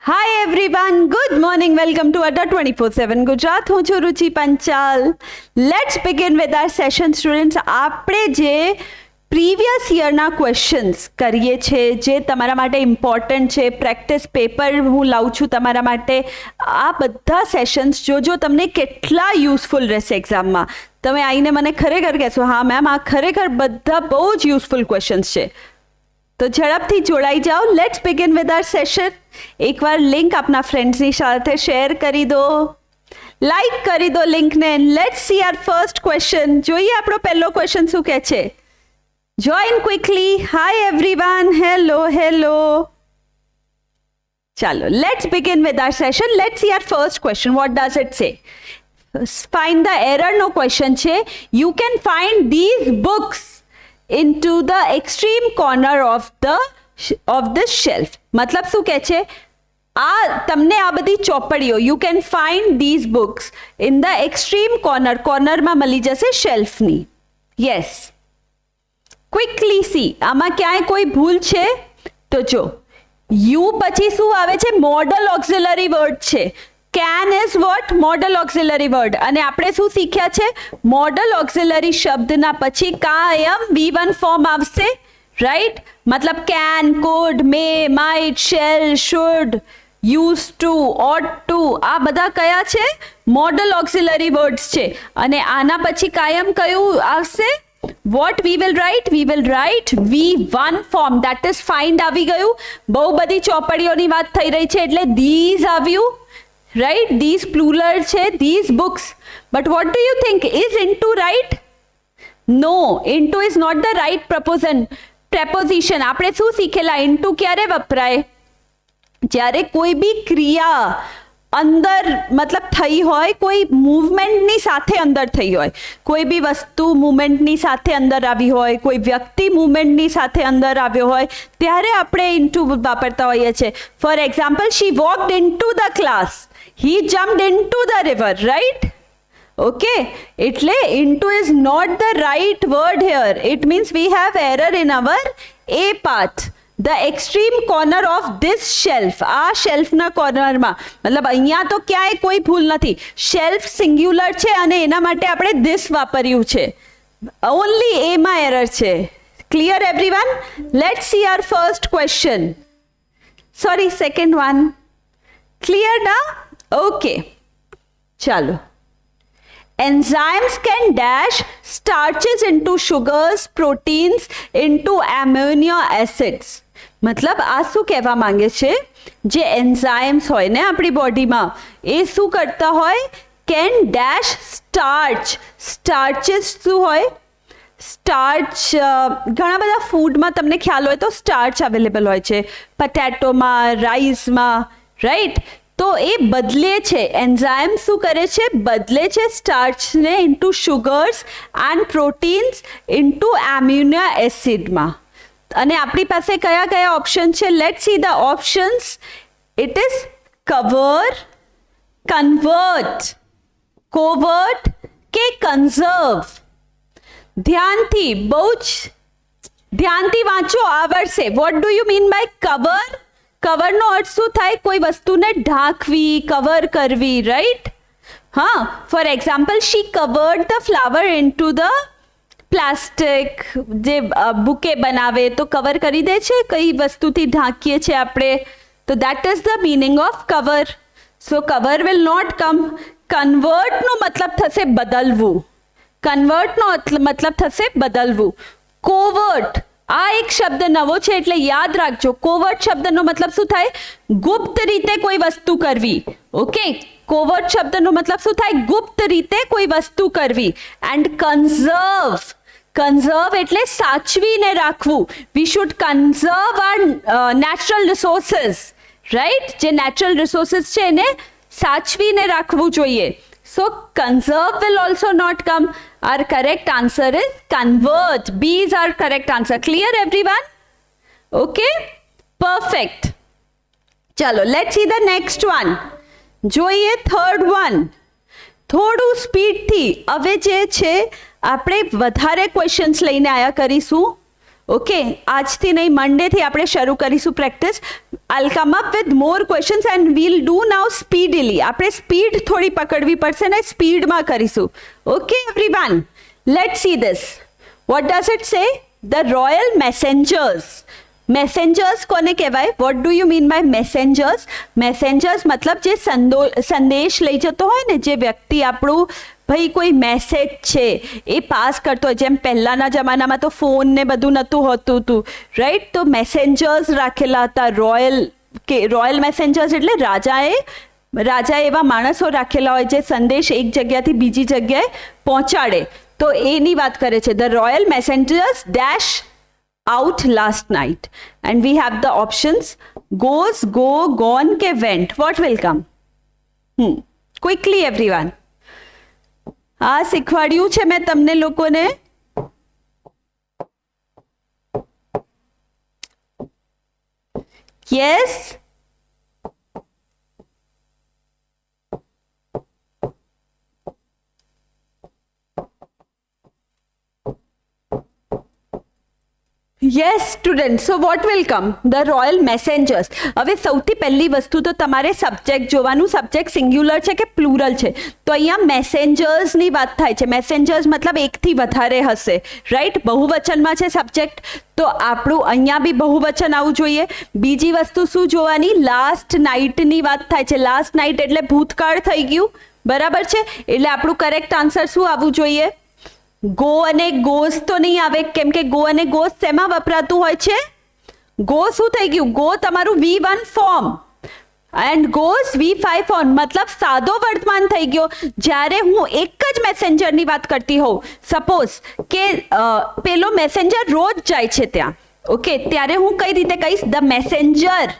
Hi everyone, good morning, welcome to Adda 24/7 Gujarat. હું છું Ruchi Panchal. Let's begin with our session students. આપણે જે પ્રીવિયસ યરના ક્વેશ્ચન્સ કરીએ છીએ, જે તમારા માટે ઇમ્પોર્ટન્ટ છે, પ્રેક્ટિસ પેપર હું લાવું છું તમારા માટે, આ બધા સેશન્સ જોજો, તમને કેટલા યુઝફુલ રહેશે એક્ઝામમાં. તમે આવીને મને ખરેખર કહેશો, હા મેમ, આ ખરેખર બધા બહુ જ યુઝફુલ ક્વેશ્ચન્સ છે. તો ઝડપથી જોડાઈ જાઓ. Let's begin with our session. એકવાર લિંક આપના ફ્રેન્ડ્સની સાથે શેર કરી દો, લાઈક કરી દો લિંકને. Let's see our first question. જોઈએ આપણો પહેલો ક્વેશ્ચન શું કહે છે. Join quickly. Hi everyone, hello. ચાલો, let's begin with our session. Let's see our first question. What does it say? Find the error નો ક્વેશ્ચન છે. You can find these books into the extreme corner of this shelf. મતલબ શું કહે છે? તમને આ બધી ચોપડીઓ, you can find these books in the extreme કોર્નરમાં મળી જશે શેલ્ફની. Yes, quickly C. આમાં ક્યાંય કોઈ ભૂલ છે? તો જો યુ પછી શું આવે છે? મોડલ ઓક્ઝિલરી વર્ડ છે. Can is what? Model auxiliary word. અને આપણે શું શીખ્યા છે? મોડલ ઓક્ઝિલરી શબ્દના પછી કાયમ V1 ફોર્મ આવશે, રાઈટ? મતલબ can, could, may, might, shall, should, used to, ought to, આ બધા કયા છે? મોડલ ઓક્ઝિલરી વર્ડ્સ છે. અને આના પછી કાયમ કયું આવશે? What we will right? We will right V1 form. That is find આવી ગયું. બહુ બધી ચોપડીઓની વાત થઈ રહી છે એટલે ધીઝ આવ્યું, right? These plural છે, these books. But what do you think? Is into right? No, into is not the right preposition. આપણે શું શીખેલા? into ક્યારે વપરાય? જ્યારે કોઈ બી ક્રિયા અંદર મતલબ થઈ હોય, કોઈ મૂવમેન્ટની સાથે અંદર થઈ હોય, કોઈ બી વસ્તુ મૂવમેન્ટની સાથે અંદર આવી હોય, કોઈ વ્યક્તિ મૂવમેન્ટની સાથે અંદર આવ્યો હોય, ત્યારે આપણે into વાપરતા હોઈએ છીએ. For example, she walked into the class. He jumped into the river, right? Okay, એટલે into is not the right word here. It means we have error in our A part. The extreme corner of this shelf. આ શેલ્ફના કોર્નરમાં, મતલબ અહીંયા તો ક્યાંય કોઈ ભૂલ નથી. Shelf singular છે અને એના માટે આપણે this વાપર્યું છે. ઓનલી A માં એરર છે. Clear everyone? Let's see our first question. Sorry, second one. Clear ના? ઓકે, ચાલો. Enzymes can dash starches into sugars, proteins into amino acids. મતલબ આ શું કહેવા માંગે છે? જે એન્ઝાઇમ્સ હોય ને આપણી બોડીમાં, એ શું કરતા હોય? Can dash starch. સ્ટાર્ચીસ શું હોય? સ્ટાર્ચ ઘણા બધા ફૂડમાં તમને ખ્યાલ હોય તો સ્ટાર્ચ અવેલેબલ હોય છે, પટેટોમાં, રાઈસમાં, રાઈટ? તો એ બદલે છે, એન્ઝાઇમ શું કરે છે? બદલે છે સ્ટાર્ચને into sugars and proteins into amino એસિડમાં. અને આપણી પાસે કયા કયા ઓપ્શન છે? Let's see the options. It is cover, convert, covert કે કન્ઝર્વ. ધ્યાનથી, બહુ જ ધ્યાનથી વાંચો, આવડશે. What do you mean by cover? કવરનો અર્થ શું થાય? કોઈ વસ્તુને ઢાંકવી, કવર કરવી, રાઈટ? હા, for example, she covered the flower into the plastic. જે બુકે બનાવે તો કવર કરી દે છે, કઈ વસ્તુથી ઢાંકીએ છીએ આપણે, તો that is the meaning of cover. So cover will not come. કન્વર્ટનો મતલબ થશે બદલવું. કન્વર્ટનો મતલબ થશે બદલવું. કોવર્ટ, આ એક શબ્દ નવો છે એટલે યાદ રાખજો. કોવર્ટ શબ્દનો મતલબ શું થાય? ગુપ્ત રીતે કોઈ વસ્તુ કરવી. ઓકે, કોવર્ટ શબ્દનો મતલબ શું થાય? ગુપ્ત રીતે કોઈ વસ્તુ કરવી. એન્ડ કન્ઝર્વ, કન્ઝર્વ એટલે સાચવીને રાખવું. We should conserve our natural resources, right? જે નેચરલ રિસોર્સિસ છે એને સાચવીને રાખવું જોઈએ. So conserve will also not come. Our correct answer is convert. B is our correct answer. Clear everyone? Okay? Perfect. Chalo, let's see the next one. જોઈએ third one. થોડું સ્પીડથી હવે જે છે આપણે વધારે ક્વેશ્ચન્સ લઈને આયા કરીશું. ઓકે, આજથી નહીં, મંડેથી આપણે શરૂ કરીશું practice. I'll come up with more questions and we'll do now speedily. આપણે સ્પીડ થોડી પકડવી પડશે ને સ્પીડમાં કરીશું. Okay everyone, let's see this. What does it say? The royal messengers. Messengers કોને કહેવાય? What do you mean by messengers? Messengers મતલબ જે સંદેશ લઈ જતો હોય ને, જે વ્યક્તિ આપણું ભાઈ કોઈ મેસેજ છે એ પાસ કરતો હોય, જેમ પહેલાંના જમાનામાં તો ફોન ને બધું નહોતું હોતું હતું, રાઈટ? તો મેસેન્જર્સ રાખેલા હતા. રોયલ મેસેન્જર્સ એટલે રાજાએ એવા માણસો રાખેલા હોય જે સંદેશ એક જગ્યાથી બીજી જગ્યાએ પહોંચાડે. તો એની વાત કરે છે. The royal messengers dash out last night and we have the options goes, go, gone ke went. What will come? Quickly everyone. આ શીખવાડ્યું છે મેં તમને લોકોને. Yes, yes student. So what will come? The royal messengers. હવે સૌથી પહેલી વસ્તુ તો તમારે સબ્જેક્ટ જોવાનું. સબ્જેક્ટ સિંગ્યુલર છે કે પ્લુરલ છે? તો અહીંયા મેસેન્જર્સની વાત થાય છે. મેસેન્જર્સ મતલબ એકથી વધારે હશે, રાઈટ? બહુવચનમાં છે સબ્જેક્ટ, તો આપણું અહીંયા બી બહુવચન આવવું જોઈએ. બીજી વસ્તુ શું જોવાની? લાસ્ટ નાઇટની વાત થાય છે. લાસ્ટ નાઇટ એટલે ભૂતકાળ થઈ ગયું, બરાબર છે? એટલે આપણું કરેક્ટ આન્સર શું આવવું જોઈએ? ગો અને ગોઝ તો નહીં આવે, કેમ કે ગો અને ગોઝ શેમાં વપરાતું હોય છે? ગો શું થઈ ગયું? ગો તમારું V1 form and goes V5 form, મતલબ સાદો વર્તમાન થઈ ગયો. જ્યારે હું એક જ મેસેન્જરની વાત કરતી હોઉં, સપોઝ કે પેલો મેસેન્જર રોજ જાય છે ત્યાં, ઓકે, ત્યારે હું કઈ રીતે કહીશ? The messenger.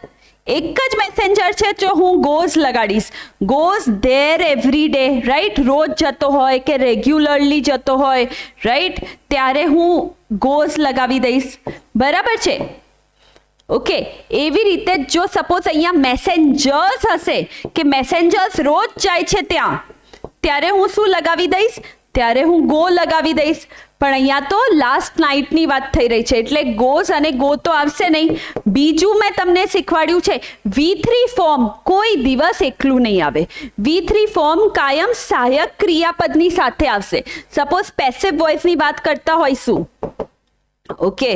એક જ મેસેન્જર છે, જો હું ગોઝ લગાડીશ, goes there every day, right? રોજ જતો હોય કે રેગ્યુલરલી જતો હોય, રાઈટ? ત્યારે હું ગોઝ લગાવી દઈશ, બરાબર છે? ઓકે, એવી રીતે જો સપોઝ અહીંયા મેસેન્જર્સ હશે કે મેસેન્જર્સ રોજ જાય છે ત્યાં, ત્યારે હું શું લગાવી દઈશ? ત્યારે હું ગો લગાવી દઈશ. પણ અહીંયા તો લાસ્ટ નાઇટની વાત થઈ રહી છે એટલે ગોઝ અને ગો તો આવશે નહીં. બીજું મેં તમને શીખવાડ્યું છે, V3 ફોર્મ કોઈ દિવસ એકલું નહીં આવે. V3 ફોર્મ કાયમ સહાયક ક્રિયાપદની સાથે આવશે. સપોઝ પેસિવ વોઇસની વાત કરતા હોઈશું, ઓકે,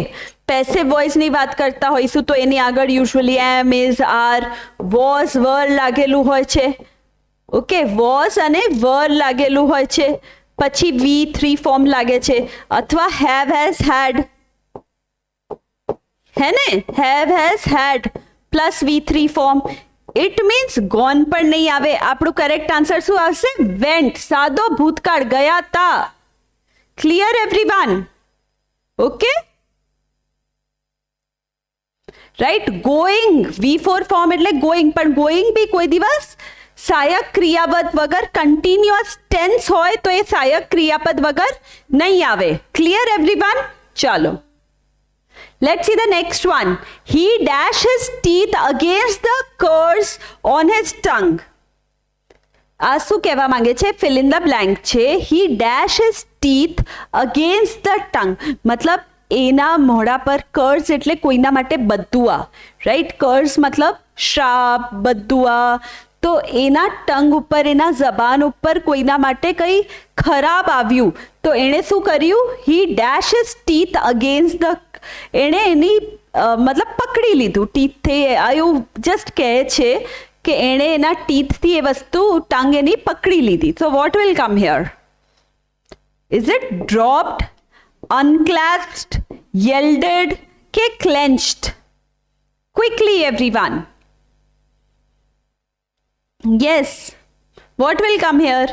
પેસિવ વોઇસની વાત કરતા હોઈશું તો એની આગળ usually am, is, are, was, were લાગેલું હોય છે. ઓકે, વોઝ અને વર લાગેલું હોય છે. પછી V3 ફોર્મ લાગે છે, અથવા હેવ, હેઝ, હેડ, હે ને? Have, has, had plus V3 form. It means gone પણ નહીં આવે. આપણું કરેક્ટ આન્સર શું આવશે? વેન્ટ, સાદો ભૂતકાળ, ગયા તા. Clear everyone? Okay, right? Going, V4 form એટલે ગોઈંગ, પણ ગોઈંગ બી કોઈ દિવસ સહાયક ક્રિયાપદ વગર, કન્ટિન્યુઅસ ટેન્સ હોય તો એ સહાયક ક્રિયાપદ વગર નહીં આવે. Clear everyone? ચાલો, let's see the next one. He dash his teeth against the curse on his tongue. આ શું કહેવા માંગે છે? ફિલ ઇન ધ બ્લેન્ક છે. He dash his teeth against the tongue, મતલબ એના મોઢા પર, કર્સ એટલે કોઈના માટે બદદુઆ, રાઈટ? કર્સ મતલબ શ્રાપ, બદદુઆ. તો એના ટંગ ઉપર, એના જબાન ઉપર કોઈના માટે કંઈ ખરાબ આવ્યું તો એણે શું કર્યું? He dash his teeth against the, એણે એની મતલબ પકડી લીધું ટીથથી. એવું જસ્ટ કહે છે કે એણે એના ટીથથી એ વસ્તુ, ટંગ એની પકડી લીધી. So what will come here? Is it dropped, unclasped, yielded કે clenched? Quickly everyone. Yes, what will come here?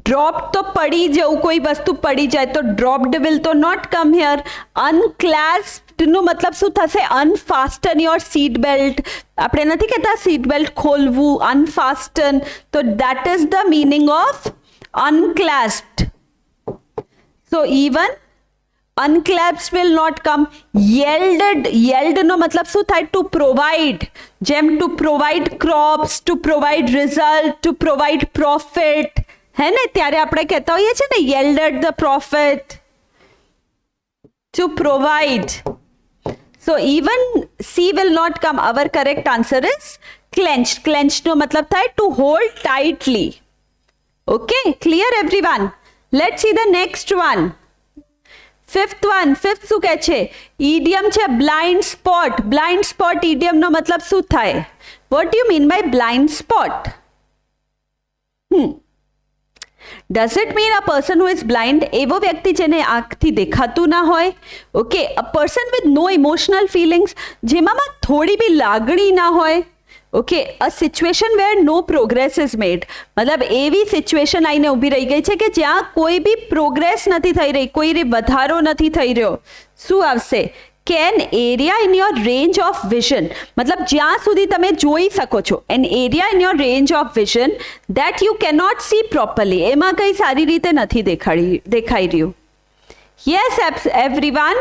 Dropped તો પડી જવું, કોઈ વસ્તુ પડી જાય તો dropped will તો not come here. Unclasped નું મતલબ શું થશે? Unfasten your seat belt. આપણે નથી કહેતા seat belt ખોલવું, unfasten. તો that is the meaning of unclasped. So even unclasped will not come. Yelled નો મતલબ શું થાય? To provide. જેમ to provide crops, to provide result, to provide profit. હે ને, ત્યારે આપણે કહેતા હોઈએ છીએ ને, yielded the profit. To provide. So even C will not come. Our correct answer is clenched. Clenched નો મતલબ થાય to hold tightly. Okay, clear everyone? Let's see the next one. Fifth શું કહે છે? Idiom છે blind spot. Blind spot idiom નો મતલબ શું થાય? What do you mean by blind spot? Does it mean a person who is blind? એવો વ્યક્તિ જેને આંખથી દેખાતું ના હોય. Okay, a person with no emotional feelings, જેમાં થોડી બી લાગણી ના હોય. Okay, a situation where no progress is made. મતલબ એવી સિચ્યુએશન આવીને ઊભી રહી ગઈ છે કે જ્યાં કોઈ બી પ્રોગ્રેસ નથી થઈ રહી, કોઈ વધારો નથી થઈ રહ્યો. શું આવશે? Can area in your range of vision. મતલબ જ્યાં સુધી તમે જોઈ શકો છો, an area in your range of vision that you cannot see properly. એમાં કંઈ સારી રીતે નથી દેખાઈ રહ્યું. Yes everyone,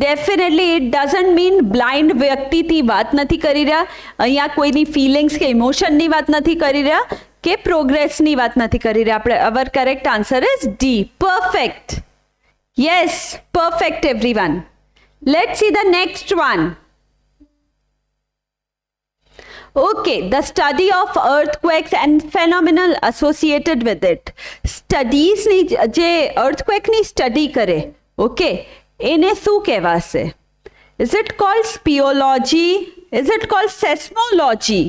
definitely it doesn't mean blind વ્યક્તિથી વાત નથી કરી રહ્યા. અહીંયા કોઈની ફિલિંગ્સ કે ઇમોશનની વાત નથી કરી રહ્યા, કે પ્રોગ્રેસની વાત નથી કરી રહ્યા. આપણે our correct answer is D, perfect. Yes, perfect everyone. Let's see the next one. Okay, the study of earthquakes and phenomenon associated with it. Studies ની જે earthquake ની સ્ટડી કરે, ઓકે, એને શું કહેવાશે? Is it called speology? Is it called seismology?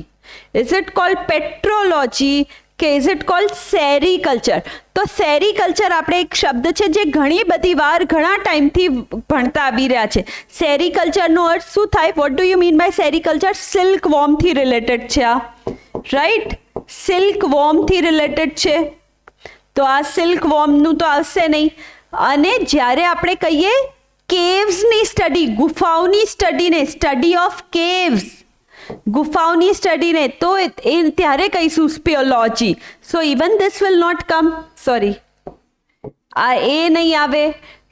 Is it called petrology? કે is it called સેરીકલ્ચર? તો સેરીકલ્ચર આપણે એક શબ્દ છે જે ઘણી બધી વાર ઘણા ટાઈમથી ભણતા આવી રહ્યા છે. સેરીકલ્ચરનો અર્થ શું થાય? What do you mean by sericulture? Silk વોર્મથી રિલેટેડ છે આ, રાઈટ? સિલ્ક વોર્મથી રિલેટેડ છે. તો આ સિલ્ક વોર્મનું તો આવશે નહીં. અને જ્યારે આપણે કહીએ કેવ્સની સ્ટડી, ગુફાઓની સ્ટડીને, સ્ટડી ઓફ કેવ્સ, ગુફાઓની સ્ટડીને, તો એ ત્યારે કહીશું speleology. So even this will not come. Sorry, આ એ નહીં આવે,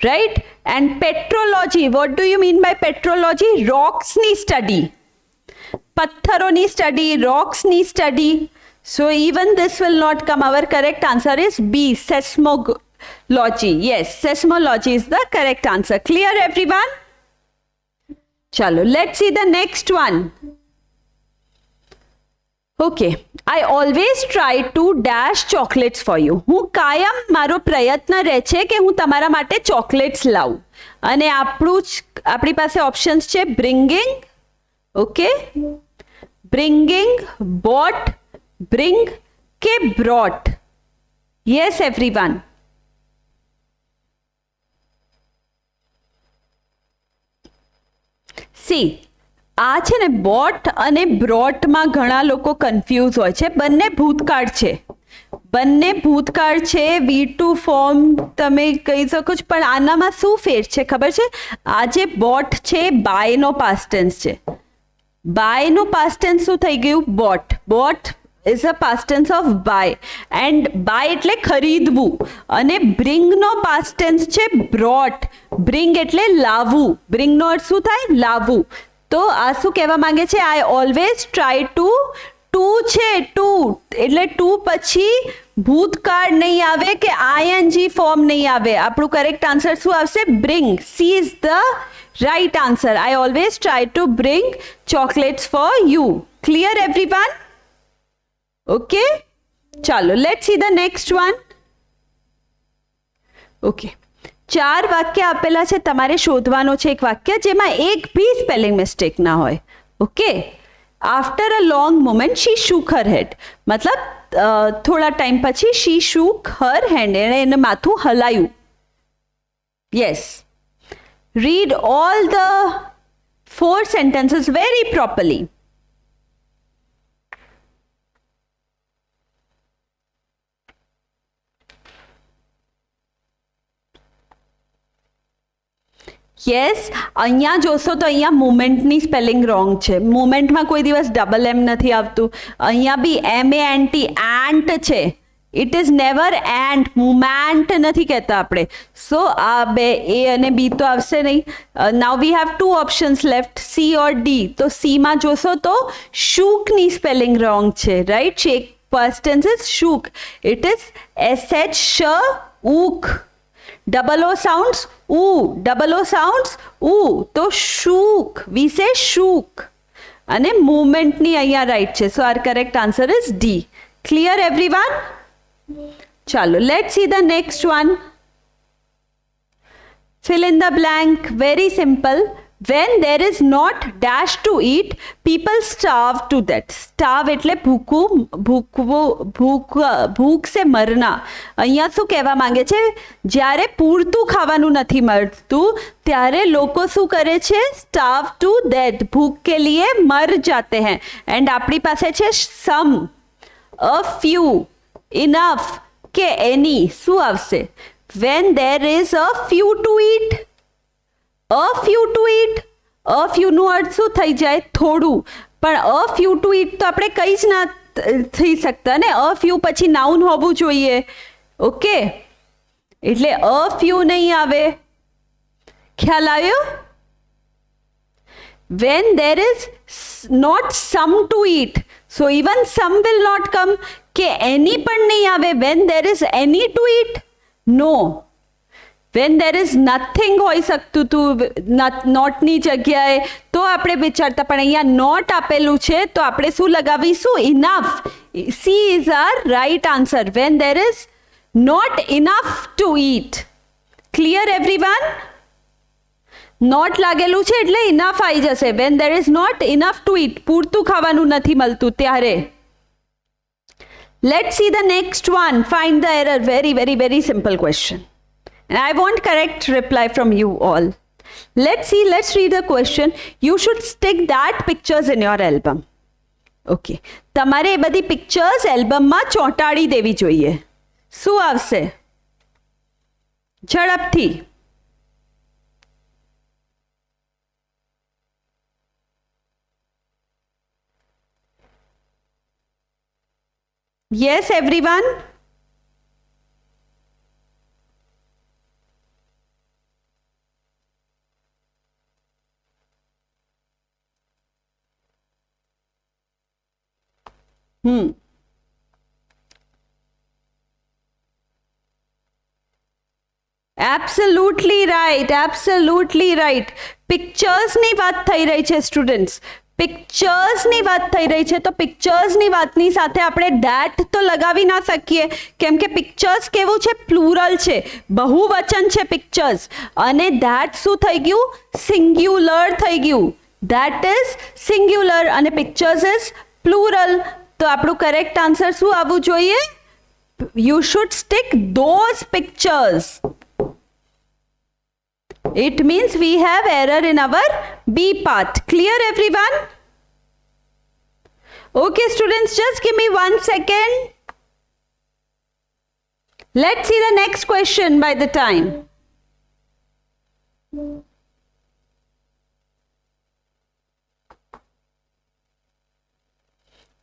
right? And petrology, what do you mean by petrology? રોક્સની સ્ટડી, પથ્થરોની સ્ટડી, રોક્સની study. So even this will not come. Our correct answer is B, seismology. Yes, seismology is the correct answer. Clear everyone? Chalo, let's see the next one. Okay, I always try to dash chocolates for you. હું કાયમ મારો પ્રયત્ન રહે છે કે હું તમારા માટે ચોકલેટ્સ લાવું. અને આપણી પાસે ઓપ્શન્સ છે bringing, okay, bringing, bought, bring કે brought. Yes everyone. સી, આ છે ને બોટ અને બ્રોટમાં ઘણા લોકો કન્ફ્યુઝ હોય છે. બંને ભૂતકાળ છે, બંને ભૂતકાળ છે. V2 ફોર્મ તમે કહી શકો છો, પણ આનામાં શું ફેર છે ખબર છે? આ જે બોટ છે બાયનો પાસ્ટ ટેન્સ છે. બાયનું પાસ્ટ ટેન્સ શું થઈ ગયું? Boat. Boat is a past tense of buy, and buy એટલે ખરીદવું. અને bring નો past tense છે brought. bring એટલે લાવવું. bring નો અર્થ શું થાય? લાવવું. તો આ શું કહેવા માંગે છે? I always try to, to છે, ટુ એટલે ટુ પછી ભૂતકાળ નહીં આવે કે ing ફોર્મ નહીં આવે. આપણું કરેક્ટ આન્સર શું આવશે? bring. C is the right answer. I always try to bring chocolates for you. Clear everyone? Okay, ચાલો let's see the next one. Okay, 4 વાક્ય આપેલા છે, તમારે શોધવાનો છે એક વાક્ય જેમાં એક ભી સ્પેલિંગ મિસ્ટેક ના હોય. Okay, after a long moment she shook her head, મતલબ થોડા ટાઈમ પછી શી શૂક હર હેન્ડ, એને માથું હલાયું. Yes, read all the 4 sentences very properly. Yes, અહીંયા જોશો તો અહીંયા મુમેન્ટની સ્પેલિંગ રોંગ છે. મુમેન્ટમાં કોઈ દિવસ ડબલ એમ નથી આવતું. અહીંયા બી MANT એન્ટ છે, it is never and, moment નથી કહેતા આપણે. સો આ બે એ અને બી તો આવશે નહીં. Now we have two options left, C or D. તો સીમાં જોશો તો શૂકની સ્પેલિંગ રોંગ છે, right? Shake past tense is shook. It is sh ook. Double O sounds oo, double O sounds oo. તો shook, we say shook. અને movement ની અહીંયા રાઈટ છે. સો our correct answer is D. Clear everyone? ચાલો, let's see the next one. Fill in the blank. Very simple. When there is not dash to eat, people starve to death. Starve એટલે ભૂખું, ભૂખ સે મરના. અહીંયા શું કહેવા માંગે છે? જ્યારે પૂરતું ખાવાનું નથી મળતું ત્યારે લોકો શું કરે છે? starve to death, ભૂખ કે લીએ મર જાતે हैं. એન્ડ આપણી પાસે છે some, a few, enough કે any. શું આવશે? When there is a few to eat, a few to eat. a few નું અર્થ શું થઈ જાય? થોડું. પણ a few to eat તો આપણે કઈ જ ના થઈ શકતા ને. a few પછી નાઉન હોવું જોઈએ. ઓકે, એટલે a few નહીં આવે. ખ્યાલ આવ્યો? When there is not some to eat, so even some will not come. કે any પણ નહીં આવે. When there is any to eat, no. When there is nothing હોઈ શકતું હતું નોટની જગ્યાએ તો આપણે વિચારતા, પણ અહીંયા નોટ આપેલું છે તો આપણે શું લગાવીશું? Enough. C is our right answer. When there is not enough to eat. Clear everyone? Not લાગેલું છે એટલે ઇનફ આવી જશે. When there is not enough to eat, પૂરતું ખાવાનું નથી મળતું ત્યારે. Let's see the next one. Find the error. Very, very, very simple question. And I want correct reply from you all. Let's see, let's read the question. You should stick that pictures in your album. Okay. તમારે એ બધી pictures એલ્બમમાં ચોંટાડી દેવી જોઈએ. શું આવશે? ઝડપથી. Yes, everyone? Absolutely right, absolutely right. પિક્ચર્સની વાત થઈ રહી છે સ્ટુડન્ટ્સ. પિક્ચર્સની વાત થઈ રહી છે તો પિક્ચર્સની વાતની સાથે આપણે ડેટ તો લગાવી ના શકીએ, કેમ કે પિક્ચર્સ કેવું છે? પ્લુરલ છે, બહુવચન છે પિક્ચર્સ. અને ધેટ શું થઈ ગયું? સિંગ્યુલર થઈ ગયું. ધેટ ઇઝ સિંગ્યુલર અને પિક્ચર્સ ઇઝ પ્લુરલ. તો આપણું કરેક્ટ આન્સર શું આવવું જોઈએ? You should stick those pictures. It means we have error in our B part. Clear everyone? Okay students, just give me 1 second. Let's see the next question by the time.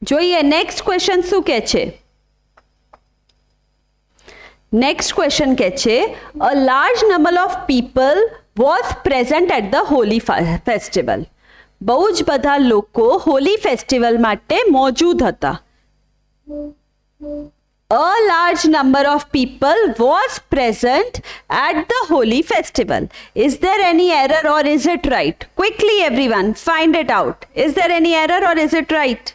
જોઈએ next question શું કહે છે? Next question કહે છે, a large number of people was present at the Holi festival. બહુ જ બધા લોકો હોલી ફેસ્ટિવલ માટે મોજૂદ હતા. A large number of people was present at the holy festival. Is there any error or is it right? Quickly everyone, find it out. Is there any error or is it right?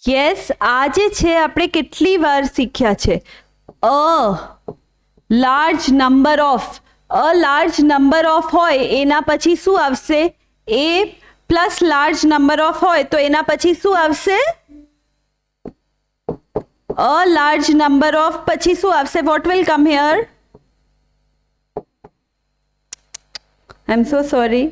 Yes, આજે છે આપણે કેટલી વાર શીખ્યા છે? A large number of a large number of હોય એના પછી શું આવશે? એ પ્લસ લાર્જ નંબર ઓફ હોય તો એના પછી શું આવશે? અ લાર્જ નંબર ઓફ પછી શું આવશે? What will come here? I am so sorry.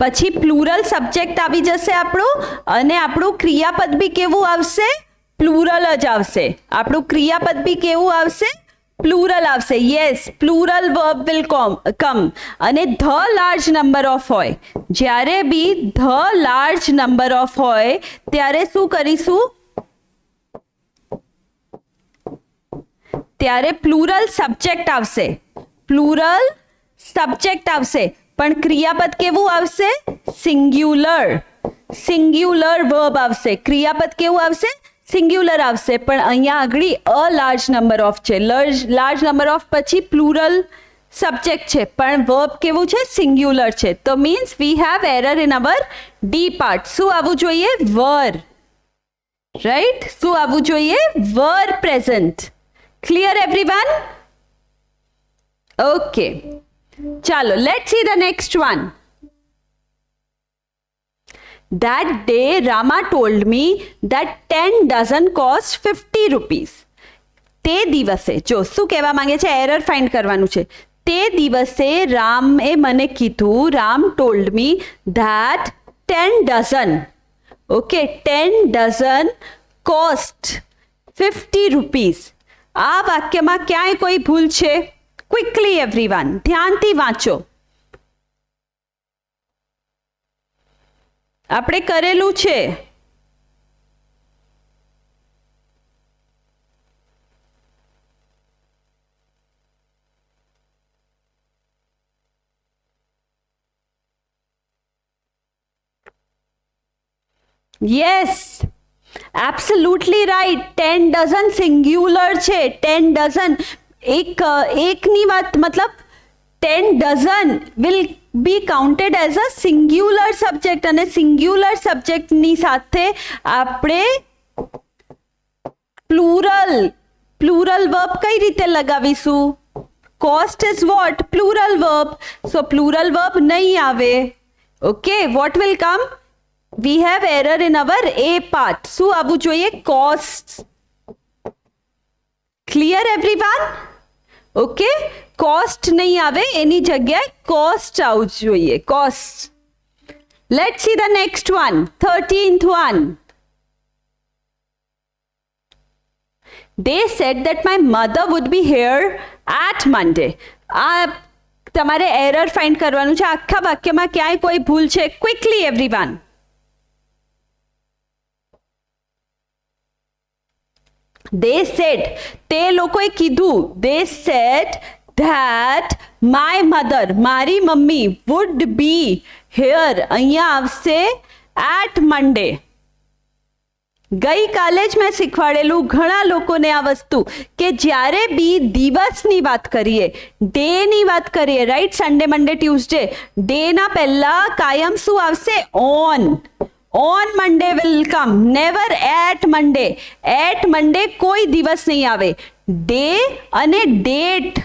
પછી પ્લુરલ સબ્જેક્ટ આવી જશે આપણું, અને આપણું ક્રિયાપદ બી કેવું આવશે? પ્લુરલ જ આવશે. આપણું ક્રિયાપદ બી કેવું આવશે? પ્લુરલ આવશે. Yes, plural verb will come. અને ધ લાર્જ નંબર ઓફ હોય, જ્યારે બી ધ લાર્જ નંબર ઓફ હોય ત્યારે શું કરીશું? ત્યારે પ્લુરલ સબ્જેક્ટ આવશે. પ્લુરલ સબ્જેક્ટ આવશે, પણ ક્રિયાપદ કેવું આવશે? સિંગ્યુલર. સિંગ્યુલર વર્બ આવશે. ક્રિયાપદ કેવું આવશે? સિંગ્યુલર આવશે. પણ અહીંયા આગળ અ લાર્જ નંબર ઓફ છે. લાર્જ નંબર ઓફ પછી પ્લુરલ સબ્જેક્ટ છે, પણ વર્બ કેવું છે? સિંગ્યુલર છે. તો means V have error in hour D part. શું આવવું જોઈએ? વર. રાઈટ? શું આવવું જોઈએ? વર પ્રેઝન્ટ. Clear everyone? ઓકે, ચાલો let's see the next one. That day Rama told me that 10 dozen cost 50 rupees. તે દિવસે, જો શું કહેવા માંગે છે? એરર ફાઇન્ડ કરવાનું છે. તે દિવસે રામે મને કીધું, Ram told me that 10 dozen, okay, 10 dozen cost 50 rupees. આ વાક્યમાં ક્યાંય કોઈ ભૂલ છે? ક્વિકલી એવરીવન, ધ્યાનથી વાંચો. આપણે કરેલું છે. Yes, absolutely right. 10 dozen singular છે. 10 ડઝન એકની વાત, મતલબ 10 dozen will be counted as a singular subject, અને સિંગ્યુલર સબ્જેક્ટની સાથે આપણે પ્લુરલ વર્બ કઈ રીતે લગાવીશું? Cost is what? Plural verb. So plural verb નહીં આવે. Okay, what will come? We have error in our A part. શું આવવું જોઈએ? Cost. Clear everyone? Okay, cost નહીં આવે, એની જગ્યાએ કોસ્ટ આવવું જોઈએ. Cost. Let's see the next one, 13th one. They said that my mother would be here at Monday. આ તમારે એરર ફાઇન્ડ કરવાનું છે. આખા વાક્યમાં ક્યાંય કોઈ ભૂલ છે? Quickly everyone. They said, તે લોકોએ કીધું. They said that my mother, મારી મમ્મી, would be here, અહીંયા આવશે at Monday. ગઈકાલે જ મેં શીખવાડેલું ઘણા લોકોને આ વસ્તુ, કે જ્યારે બી દિવસની વાત કરીએ, ડેની વાત કરીએ, રાઈટ, સન્ડે, મંડે, ટ્યુઝડે, ડેના પહેલા કાયમ શું આવશે? On. On Monday will come, never at Monday. At Monday કોઈ દિવસ નહીં આવે. ડે અને ડેટ,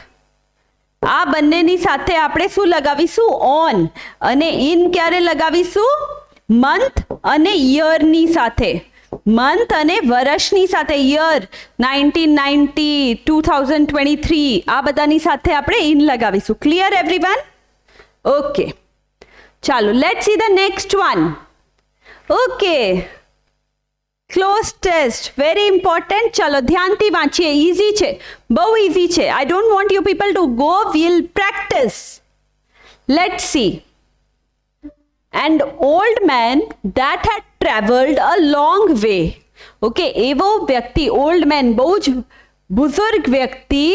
આ બંનેની સાથે આપણે શું લગાવીશું? ઓન. અને ઇન ક્યારે લગાવીશું? મંથ અને યરની સાથે. મંથ અને વર્ષની સાથે. યર 1990, 2023, આ બધાની સાથે આપણે ઇન લગાવીશું. Clear everyone? ઓકે, ચાલો let's see the next one. Okay, cloze test, very important. ચલો ધ્યાનથી વાંચીએ. ઇઝી છે, બહુ ઇઝી છે. I don't want you people to go, we'll practice. Let's see. An old man that had traveled a long way. Okay, એવો વ્યક્તિ, old man, બહુ જ બુઝુર્ગ વ્યક્તિ,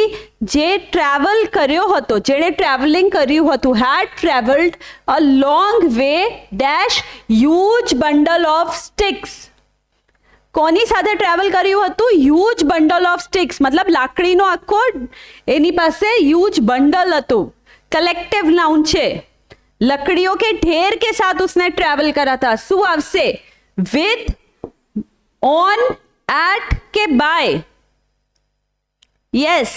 જે ટ્રાવેલ કર્યો હતો, જેણે ટ્રાવેલિંગ કર્યું હતું, had traveled a long way dash huge bundle of sticks. કોની સાથે ટ્રાવેલ કર્યું હતું? હ્યુજ બંડલ ઓફ સ્ટિક્સ, મતલબ લાકડીનો આખો એની પાસે હ્યુજ બંડલ હતું. કલેક્ટિવ નાઉન છે. लकड़ियों के ढेर के साथ उसने ट्रैवल करा था. શું આવશે? વિથ, ઓન at કે by? Yes.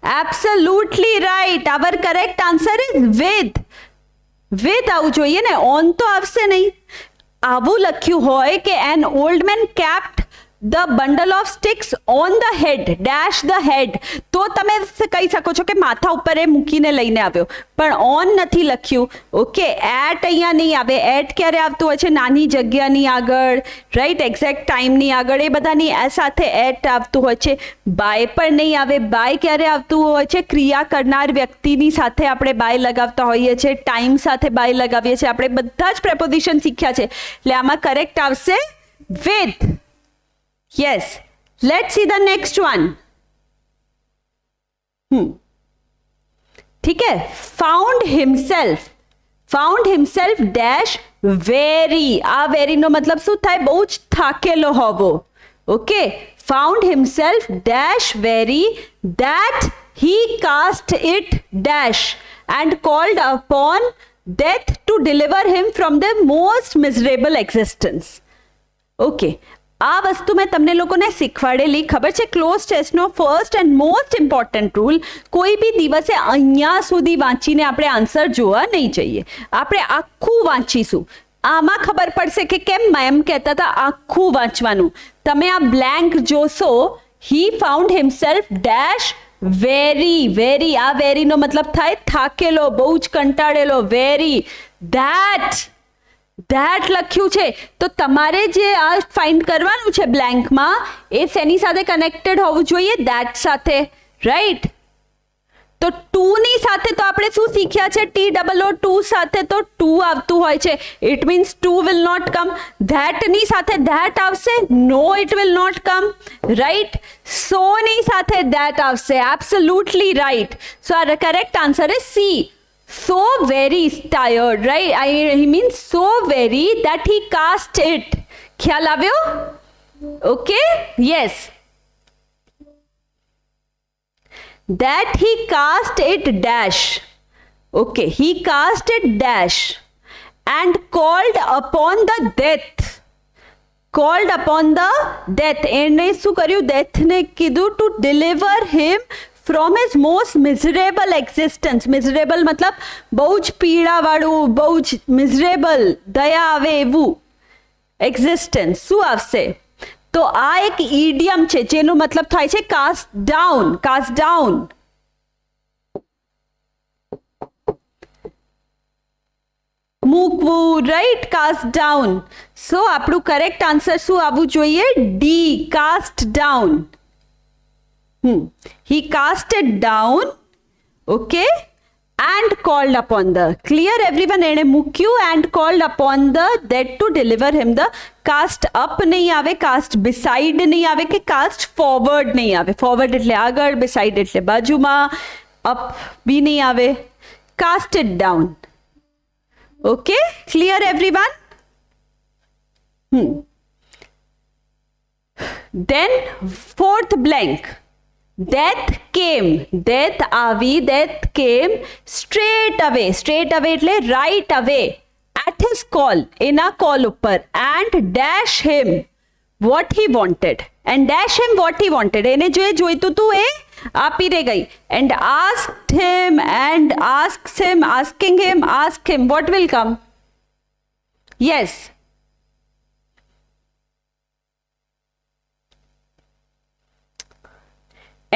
Absolutely right. Our correct answer is with. With આવવું જોઈએ ને, on તો આવશે નહીં. આવું લખ્યું હોય કે an old man kept the bundle of sticks on the head dash the head, તો તમે કહી શકો છો કે માથા ઉપર એ મૂકીને લઈને આવ્યો, પણ on નથી લખ્યું. ઓકે, at અહીંયા નહીં આવે. at ક્યારે આવતું હોય છે? નાની જગ્યાની આગળ, રાઈટ, એક્ઝેક્ટ ટાઈમની આગળ, એ બધાની સાથે at આવતું હોય છે. by પણ નહીં આવે. by ક્યારે આવતું હોય છે? ક્રિયા કરનાર વ્યક્તિની સાથે આપણે by લગાવતા હોઈએ છીએ, ટાઈમ સાથે by લગાવીએ છીએ. આપણે બધા જ પ્રેપોઝિશન શીખ્યા છે, એટલે આમાં કરેક્ટ આવશે with. Yes, let's see the next one. ठीक है, found himself dash very. આ very નો મતલબ શું થાય? બહુ જ થાકેલો હોવો. Okay, found himself dash very that he cast it dash and called upon death to deliver him from the most miserable existence. Okay, આ વસ્તુ મેં તમને લોકોને શીખવાડેલી, ખબર છે? ક્લોઝ ટેસ્ટનો first and most important rule, કોઈ બી દિવસે અહીંયા સુધી વાંચીને આપણે આન્સર જોવા નહીં જઈએ. આપણે આખું વાંચીશું. આમાં ખબર પડશે કે કેમ મેમ કહેતા હતા આખું વાંચવાનું. તમે આ બ્લેન્ક જોશો, he found himself dash very. Very, આ વેરીનો મતલબ થાય થાકેલો, બહુ જ કંટાળેલો. વેરી ધેટ લખ્યું છે, તો તમારે જે આ ફાઇન્ડ કરવાનું છે બ્લેન્કમાં, એ શેની સાથે કનેક્ટેડ હોવું જોઈએ? ધેટ સાથે, રાઈટ? તો ટુ ની સાથે તો આપણે શું શીખ્યા છે? TOO સાથે તો ટુ આવતું હોય છે. It means to will not come. That ની સાથે ધેટ આવશે? No, it will not come, right? So ની સાથે ધેટ આવશે. Absolutely right. સો આ correct answer is C. So very tired, right? He means so very that he cast it. ખ્યાલ આવ્યો? Okay, yes. That he cast it dash. Okay, he cast it dash and called upon the death. Called upon the death. એને શું કર્યું? death ને કીધું to deliver him from his most miserable existence. Miserable મતલબ બહુ જ પીડાવાળું, બહુ જ મિઝરેબલ, દયા આવે એવું existence. શું આવશે? તો આ એક ઇડિયમ છે જેનો મતલબ થાય છે cast down. Cast down. મૂકવું, રાઈટ? cast down. સો આપણું કરેક્ટ આન્સર શું આવવું જોઈએ? D, cast down. He cast it down, okay, and called upon the. Clear everyone? એને મૂક્યું and called upon the that to deliver him the. Cast up નહીં આવે, cast beside નહીં આવે, કે cast forward નહીં આવે. Forward એટલે આગળ, beside એટલે બાજુમાં, up બી નહીં આવે. Cast it down. Okay, clear everyone? Then fourth blank. Death came. Death આવી, death came straight away. Straight away એટલે right away. At his call, એના call ઉપર, and dash him what he wanted. And dash him what he wanted. એને જો એ જોઈતું હતું એ આપીને ગઈ. And asked him and asks him, asking him, ask him what will come. Yes.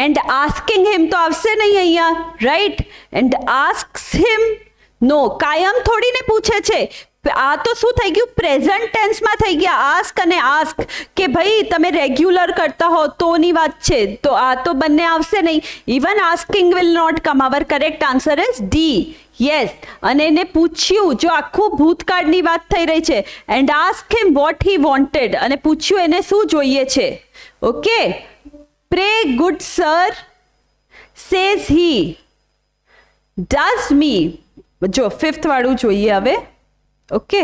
And asking him તો આવશે નહીં અહીંયા, રાઈટ? And asks him, નો, કાયમ થોડીને પૂછે છે. આ તો શું થઈ ગયું? પ્રેઝન્ટ ટેન્સમાં થઈ ગયા. આસ્ક અને આસ્ક, કે ભાઈ તમે રેગ્યુલર કરતા હો તોની વાત છે, તો આ તો બંને આવશે નહીં. Even asking will not come. Our correct answer is D. Yes. અને એને પૂછ્યું, જો આખું ભૂતકાળની વાત થઈ રહી છે, and ask him what he wanted, અને પૂછ્યું એને શું જોઈએ છે. Okay, pray good sir, says he, does me. જો ફિફ્થ વાળું જોઈએ હવે. Okay,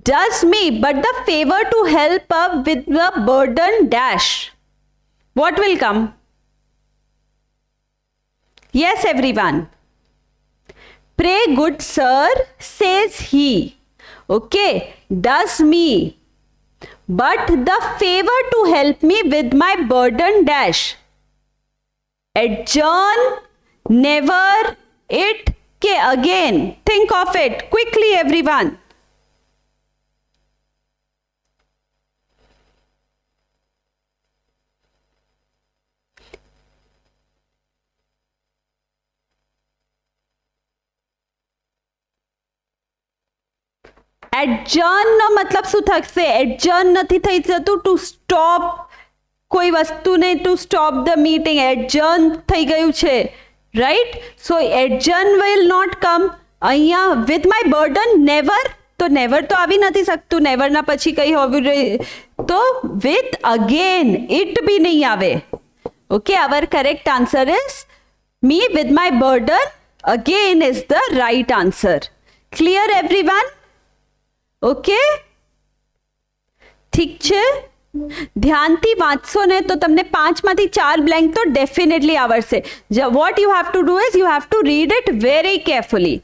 does me but the favor to help up with the burden dash. What will come? Yes everyone. Pray, good sir, says he. Okay, does me. But the favor to help me with my burden dash. Adjourn, never, it, के again. Think of it quickly, everyone. એડજર્ન નો મતલબ શું થશે? એડજર્ન નથી થઈ જતું two stop કોઈ વસ્તુને, to stop the meeting. Adjourn થઈ ગયું છે, right? So adjourn will not come. અહીંયા વિથ માય બર્ડન નેવર, તો નેવર તો આવી નથી શકતું. નેવરના પછી કઈ હોવું જોઈએ? તો વિથ અગેન, ઇટ બી નહીં આવે. Okay, our correct answer is me with my burden again is the right answer. Clear everyone? Okay, ઠીક છે. ધ્યાનથી વાંચશો ને તો તમને 5માંથી 4 બ્લેન્ક તો ડેફિનેટલી આવડશે. What you have to do is you have to read it very carefully.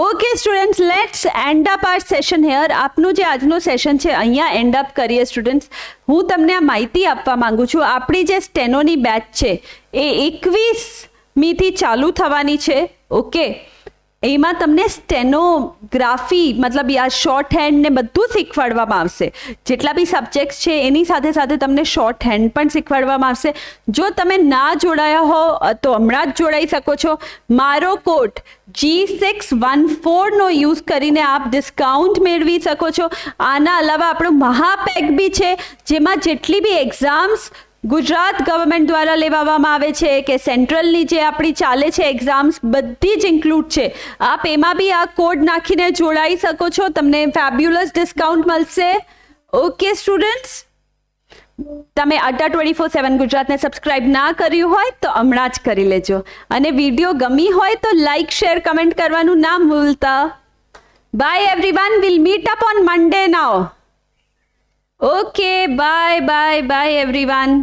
Okay students, let's end up our session here. આપનું જે આજનું સેશન છે અહીંયા એન્ડ અપ કરીએ સ્ટુડન્ટ્સ. હું તમને આ માહિતી આપવા માંગુ છું. આપણી જે સ્ટેનોની બેચ છે એ 21મીથી ચાલુ થવાની છે. ઓકે, એમાં તમને સ્ટેનોગ્રાફી મતલબ આ શોર્ટ હેન્ડ ને બધું શીખવાડવામાં આવશે. જેટલા બી સબ્જેક્ટ્સ છે એની સાથે સાથે તમને શોર્ટ હેન્ડ પણ શીખવાડવામાં આવશે. જો તમે ના જોડાયા હો તો હમણાં જ જોડાઈ શકો છો. મારો કોડ G614 નો યુઝ કરીને આપ ડિસ્કાઉન્ટ મેળવી શકો છો. આના અલાવા આપણું મહાપેક બી છે, જેમાં જેટલી બી એક્ઝામ્સ ગુજરાત ગવર્મેન્ટ દ્વારા લેવામાં આવે છે કે સેન્ટ્રલની જે આપણી ચાલે છે એક્ઝામ્સ, બધી જ ઇન્ક્લુડ છે. આપ એમાં બી આ કોડ નાખીને જોડાઈ શકો છો. તમને ફેબ્યુલસ ડિસ્કાઉન્ટ મળશે. ઓકે સ્ટુડન્ટ્સ, તમે અડ્ડા 24/7 ગુજરાતને સબસ્ક્રાઇબ ના કર્યું હોય તો હમણાં જ કરી લેજો. અને વિડીયો ગમી હોય તો લાઇક, શેર, કમેન્ટ કરવાનું ના ભૂલતા. By everyone, will meet up on Monday now. Okay, bye bye bye everyone.